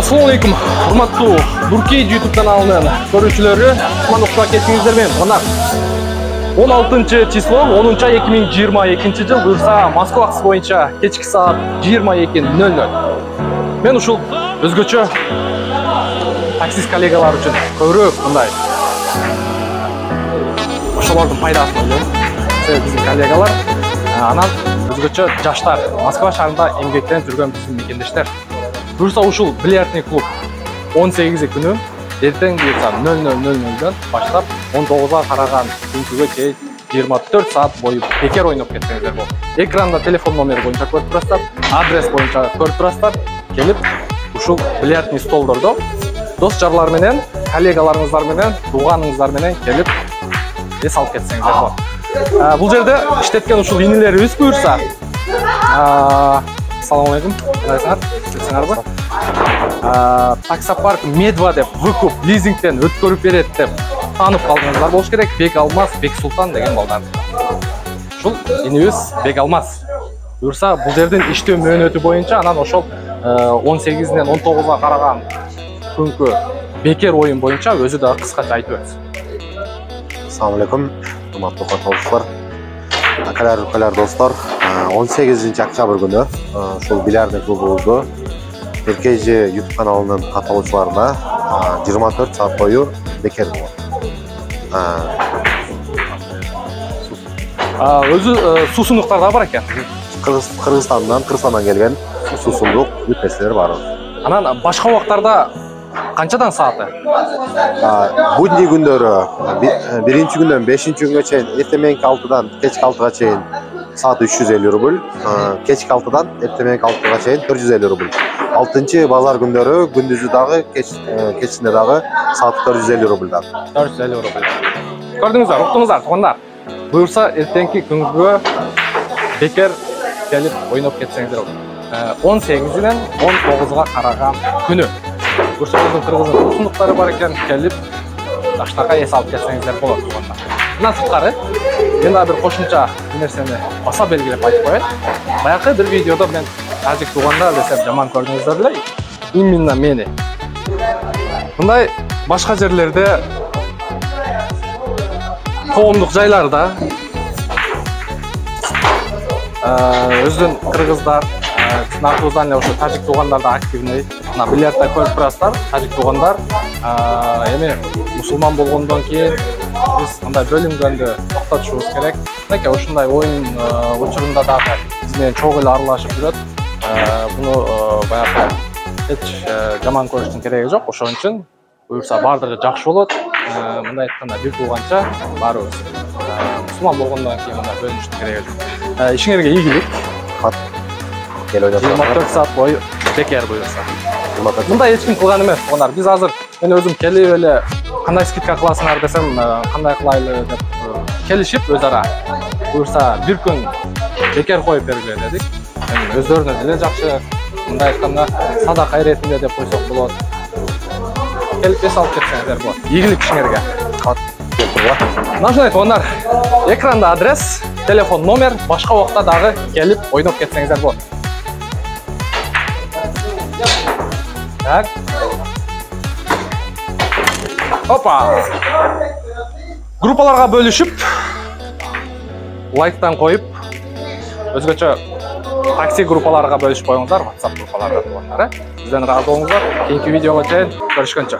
Assalamu alaikum. Hurmattуу Durkey YouTube kanalынын көрүүчүлөрү, мына укшап кеттиңиздерби? Мына 16 число 10 2022 жыл буюрса Москва акысы боюнча кечки саат 22:00. Мен ушул өзгөчө таксист коллегалар үчүн көбүрөөк мындай ошолордун пайдасын ойлойм. Биздин коллегалар анан өзгөчө жаштар Москва шаарында эмгектенип жүргөн биздин мекендештер. Буюрса ушул бильярдный клуб 18 күнү эртең буюрса 00:00 баштап 19-га караган күнгүгө чейин 24 саат бою бекер ойноп кетсеңиздер болот. Экранда телефон номери боюнча көрүп турасыздар, адрес боюнча көрүп турасыздар. Келип ушул бильярдный столдордо дос жарлар менен, коллегаларыңыздар менен, тууганыңыздар менен келип эс алып кетсеңиздер болот. Бул жерде иштеткен ушул инилерибиз буюрса Assalamu alaikum. Калайсыңарбы? Таксопарк Медва деп выкуп лизингден өткөрүп берет деп таанып калдыңыздар болуш керек. Бек Алмаз, Бек Султан деген балдар. Ушул инибиз Бек Алмаз. Буюрса бул жердин иштөө мөөнөтү боюнча анан ошол 18-ден 19-га караган күнгү бекер оюн боюнча өзү да кыскача айтып өтсүн. Assalamu alaikum. Урматтуу катнашчылар. Акалар достор, 18 октябрь күнү ушул бильярдный клубубузду Durkey YouTube каналынын катталуучуларына 24 саат бою бекер болот. Өзү суусундуктар да бар экен. Кыргызстандан келген суусундук бүт бар. Анан башка убактарда канчадан сааты? Будний күндөрү биринчи күндөн 5-күнгө чейин эртең 6-дан кечки 6-га чейин саат 350 рубль, кечки 6-дан эртең 6-га чейин 450 рубль. 6-чы базар күндөрү күндүзү дагы кечинде дагы саат 450 рубль дагы. 450 рубль. Көрдүңүздөр, уктуңуздар, туугандар. Буюрса эртеңки күнгө бекер келип ойноп кетсеңиздер болот. 18-ден 19-га караган күнү. Буюрса биздин кыргыздын суусундуктары бар экен, келип жаштарга эс алып кетсеңиздер болот, туугандар. Мына сырткары мен дагы бир кошумча нерсени баса белгилеп айтып коеюн. Баягы бир видеодо мен тажик туугандар десем жаман көрдүңүздөр эле. Именно мени. Мындай башка жерлерде коомдук жайларда өздүн кыргыздар артыбыздан эле ошо тажик туугандар да активный. Мына бильярдта көрүп турасыздар, тажик туугандар эми мусулман болгондон кийин биз мындай бөлүнгөндү токтотушубуз керек. Мынакей ушундай оюн учурунда дагы биз менен чогуу эле аралашып жүрөт. Буну баягы эч жаман көрүштүн кереги жок. Ошон үчүн буюрса бардыгы жакшы болот. Мындай айтканда бир тууганча баарыбыз мусулман болгондон кийин мындай бөлүнүштүн кереги жок. Ишиңерге ийгилик. 24 саат бою бекер буюрса. Мындай эч ким кылган эмес, туугандар. Биз азыр мен өзүм келип эле кандай скидка кыласыңар десем, кандай кылайлы деп келишип өз ара. Буюрса бир күн бекер коюп бергиле дедик. Өздөрүнө деле жакшы, мындай айтканда садака иретинде деп койсок болот. Келип эс алып кетсеңиздер болот. Ийгилик ишиңерге. Нажимай туугандар. Экранда адрес, телефон номер, башка убакта дагы келип ойноп кетсеңиздер болот. Так. Опа! Группаларга бөлүшүп, лайктан коюп, өзгөчө такси группаларга бөлүшүп коюңуздар, WhatsApp группаларга туугандар. Бизден ыраазы болуңуздар. Кийинки видеого чейин көрүшкөнчө.